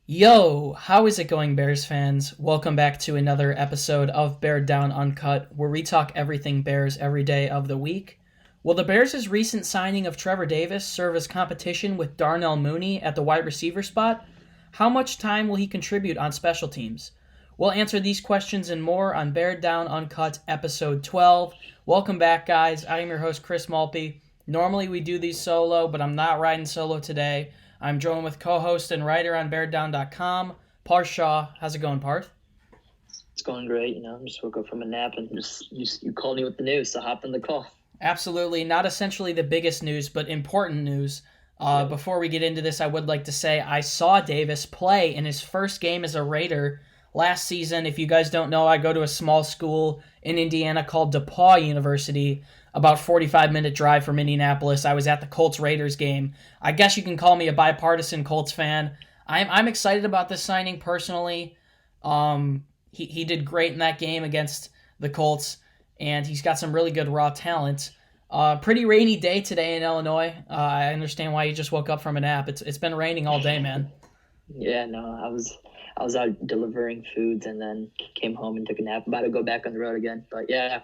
Yo, how is it going, Bears fans? Welcome back to another episode of Beared Down Uncut, where we talk everything Bears every day of the week. Will the Bears' recent signing of Trevor Davis serve as competition with Darnell Mooney at the wide receiver spot? How much time will he contribute on special teams? We'll answer these questions and more on Beared Down Uncut episode 12. Welcome back, guys. I am your host, Chris Maltby. Normally we do these solo, but I'm not riding solo today. I'm joined with co-host and writer on BearedDown.com, Parth Shah. How's it going, Parth? It's going great. Just woke up from a nap and you called me with the news, so hop in the call. Absolutely. Not essentially the biggest news, but important news. Before we get into this, I would like to say I saw Davis play in his first game as a Raider last season. If you guys don't know, I go to a small school in Indiana called DePauw University, about 45-minute drive from Indianapolis. I was at the Colts-Raiders game. I guess you can call me a bipartisan Colts fan. I'm excited about this signing personally. He did great in that game against the Colts, and he's got some really good raw talent. Pretty rainy day today in Illinois. I understand why you just woke up from a nap. It's been raining all day, man. Yeah, no, I was out delivering foods and then came home and took a nap. About to go back on the road again. But yeah,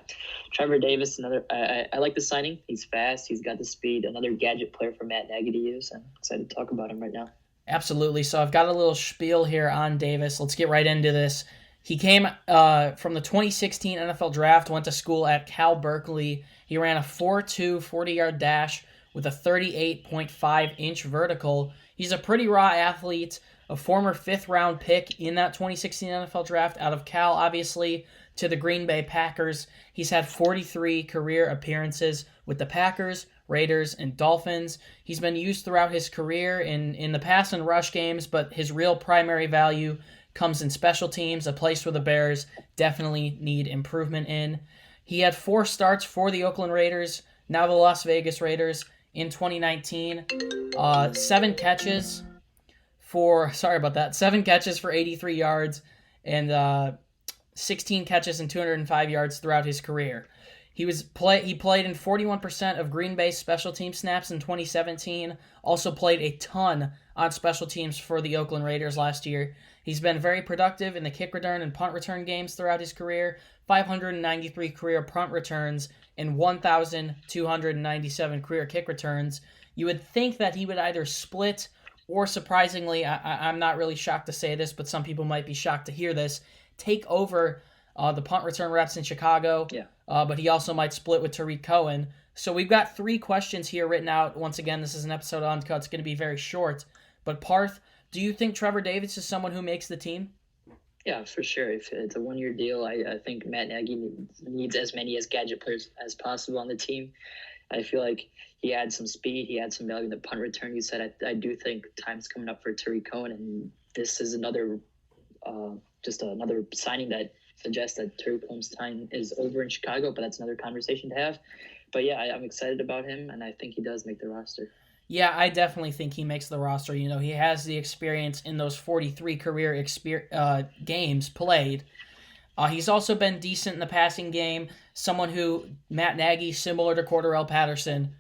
Trevor Davis, I like the signing. He's fast. He's got the speed. Another gadget player for Matt Nagy to use. I'm excited to talk about him right now. Absolutely. So I've got a little spiel here on Davis. Let's get right into this. He came from the 2016 NFL Draft, went to school at Cal Berkeley. He ran a 4.2 40-yard dash with a 38.5-inch vertical. He's a pretty raw athlete, a former fifth-round pick in that 2016 NFL Draft out of Cal, obviously, to the Green Bay Packers. He's had 43 career appearances with the Packers, Raiders, and Dolphins. He's been used throughout his career in the pass and rush games, but his real primary value comes in special teams, a place where the Bears definitely need improvement in. He had 4 starts for the Oakland Raiders, now the Las Vegas Raiders, in 2019. 7 catches for 83 yards and 16 catches and 205 yards throughout his career. He played in 41% of Green Bay's special team snaps in 2017. Also played a ton on special teams for the Oakland Raiders last year. He's been very productive in the kick return and punt return games throughout his career. 593 career punt returns and 1,297 career kick returns. You would think that he would either split or, surprisingly, I'm not really shocked to say this, but some people might be shocked to hear this, take over the punt return reps in Chicago. Yeah. But he also might split with Tariq Cohen. So we've got 3 questions here written out. Once again, this is an episode on Uncut. It's going to be very short. But Parth, do you think Trevor Davis is someone who makes the team? Yeah, for sure. If it's a one-year deal, I think Matt Nagy needs as many as gadget players as possible on the team. I feel like he adds some speed. He adds some value in the punt return. You said I do think time's coming up for Tariq Cohen, and this is another signing that suggests that Tariq Cohen's time is over in Chicago, but that's another conversation to have. But yeah, I'm excited about him, and I think he does make the roster. Yeah, I definitely think he makes the roster. He has the experience in those 43 career games played. He's also been decent in the passing game. Someone who Matt Nagy, similar to Cordarrelle Patterson,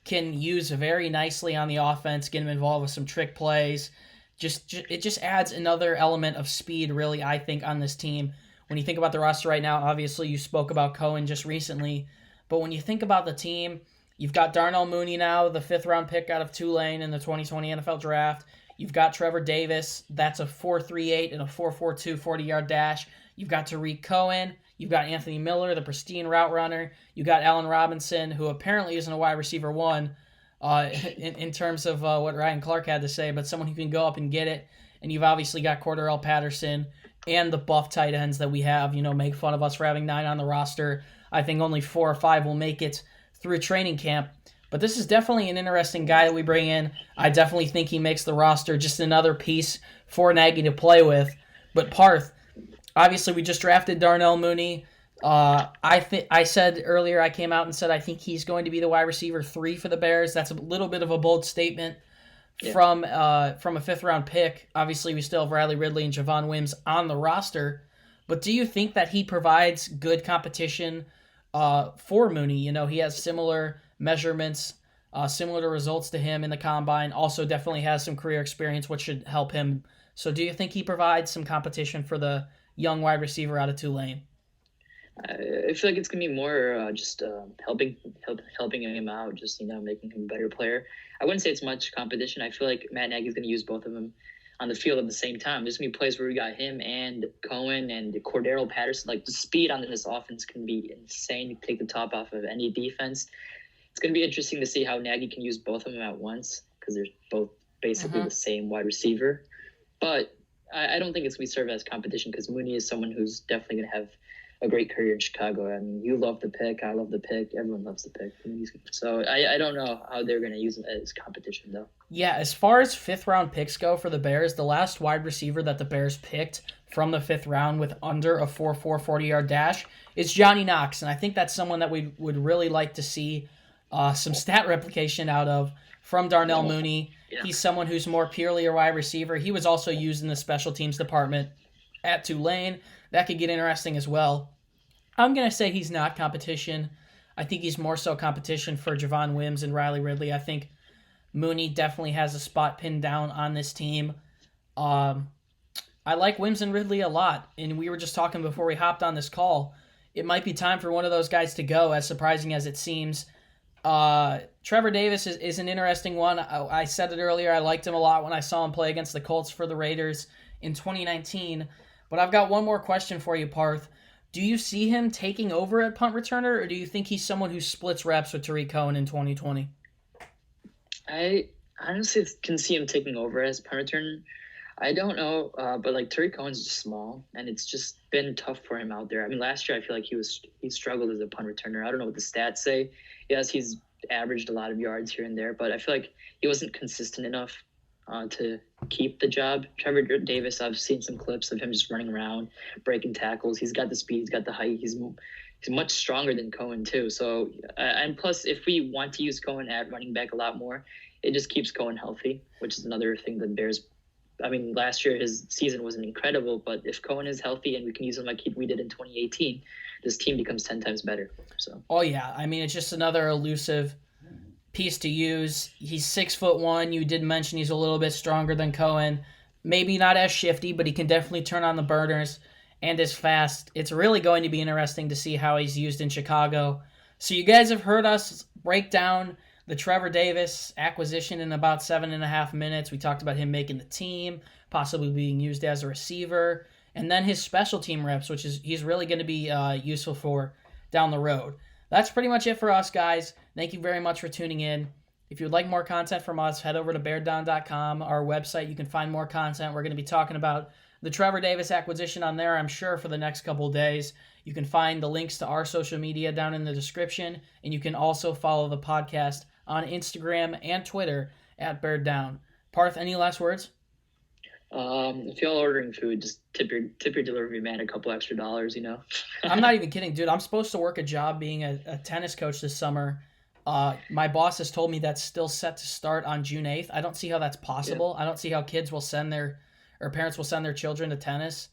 can use very nicely on the offense, get him involved with some trick plays. It just adds another element of speed, really, I think, on this team. When you think about the roster right now, obviously you spoke about Cohen just recently, but when you think about the team, you've got Darnell Mooney now, the 5th-round pick out of Tulane in the 2020 NFL Draft. You've got Trevor Davis. That's a 4.38 and a 4.42 40-yard dash. You've got Tariq Cohen. You've got Anthony Miller, the pristine route runner. You've got Allen Robinson, who apparently isn't a wide receiver one in terms of what Ryan Clark had to say, but someone who can go up and get it. And you've obviously got Cordarrelle Patterson and the buff tight ends that we have. Make fun of us for having 9 on the roster. I think only 4 or 5 will make it through training camp. But this is definitely an interesting guy that we bring in. I definitely think he makes the roster, just another piece for Nagy to play with. But Parth, obviously we just drafted Darnell Mooney. I said earlier, I came out and said I think he's going to be the wide receiver 3 for the Bears. That's a little bit of a bold statement from a 5th-round pick. Obviously, we still have Riley Ridley and Javon Wims on the roster. But do you think that he provides good competition for Mooney. You know, he has similar measurements, similar to results to him in the combine. Also, definitely has some career experience, which should help him. So, do you think he provides some competition for the young wide receiver out of Tulane? I feel like it's gonna be more just helping him out, just making him a better player. I wouldn't say it's much competition. I feel like Matt Nagy's gonna use both of them on the field at the same time. There's gonna be plays where we got him and Cohen and Cordero Patterson. Like the speed on this offense can be insane to take the top off of any defense. It's gonna be interesting to see how Nagy can use both of them at once because they're both basically the same wide receiver. But I don't think it's gonna serve as competition because Mooney is someone who's definitely gonna have a great career in Chicago. I mean, you love the pick. I love the pick. Everyone loves the pick. So I don't know how they're going to use him as competition, though. Yeah, as far as fifth-round picks go for the Bears, the last wide receiver that the Bears picked from the fifth round with under a 4.4 40-yard dash is Johnny Knox, and I think that's someone that we would really like to see some stat replication out of from Darnell Mooney. Yeah. He's someone who's more purely a wide receiver. He was also used in the special teams department at Tulane. That could get interesting as well. I'm going to say he's not competition. I think he's more so competition for Javon Wims and Riley Ridley. I think Mooney definitely has a spot pinned down on this team. I like Wims and Ridley a lot, and we were just talking before we hopped on this call. It might be time for one of those guys to go, as surprising as it seems. Trevor Davis is an interesting one. I said it earlier. I liked him a lot when I saw him play against the Colts for the Raiders in 2019. But I've got one more question for you, Parth. Do you see him taking over at punt returner, or do you think he's someone who splits reps with Tariq Cohen in 2020? I honestly can see him taking over as punt returner. I don't know, but like Tariq Cohen's just small, and it's just been tough for him out there. I mean, last year I feel like he struggled as a punt returner. I don't know what the stats say. Yes, he's averaged a lot of yards here and there, but I feel like he wasn't consistent enough to keep the job. Trevor Davis, I've seen some clips of him just running around, breaking tackles. He's got the speed, he's got the height. He's much stronger than Cohen too. So, and plus, if we want to use Cohen at running back a lot more, it just keeps Cohen healthy, which is another thing that Bears. I mean, last year his season wasn't incredible, but if Cohen is healthy and we can use him like we did in 2018, this team becomes 10 times better. So. Oh yeah, I mean it's just another elusive piece to use. He's 6'1". You did mention he's a little bit stronger than Cohen. Maybe not as shifty, but he can definitely turn on the burners and is fast. It's really going to be interesting to see how he's used in Chicago. So you guys have heard us break down the Trevor Davis acquisition in about 7.5 minutes. We talked about him making the team, possibly being used as a receiver, and then his special team reps, which is he's really going to be useful for down the road. That's pretty much it for us, guys. Thank you very much for tuning in. If you would like more content from us, head over to bearddown.com, our website. You can find more content. We're going to be talking about the Trevor Davis acquisition on there, I'm sure, for the next couple of days. You can find the links to our social media down in the description, and you can also follow the podcast on Instagram and Twitter at Beared Down. Parth, any last words? If y'all ordering food, just tip your delivery man a couple extra dollars, I'm not even kidding, dude. I'm supposed to work a job being a tennis coach this summer. My boss has told me that's still set to start on June 8th. I don't see how that's possible. Yeah. I don't see how parents will send their children to tennis.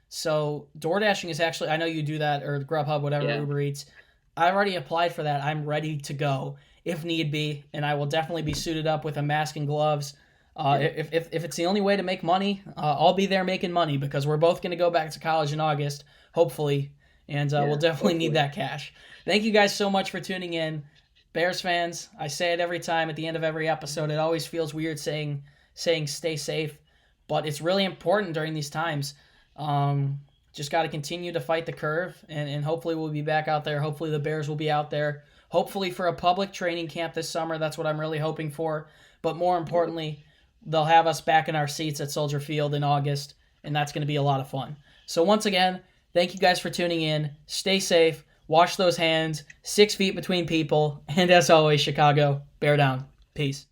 So DoorDashing is actually, I know you do that, or Grubhub, whatever, yeah. Uber Eats. I've already applied for that. I'm ready to go if need be, and I will definitely be suited up with a mask and gloves. If it's the only way to make money, I'll be there making money because we're both going to go back to college in August, hopefully, and we'll definitely need that cash. Thank you guys so much for tuning in. Bears fans, I say it every time at the end of every episode. It always feels weird saying stay safe, but it's really important during these times. Just got to continue to fight the curve, and hopefully we'll be back out there. Hopefully the Bears will be out there. Hopefully for a public training camp this summer. That's what I'm really hoping for. But more importantly, they'll have us back in our seats at Soldier Field in August, and that's going to be a lot of fun. So once again, thank you guys for tuning in. Stay safe. Wash those hands. 6 feet between people. And as always, Chicago, bear down. Peace.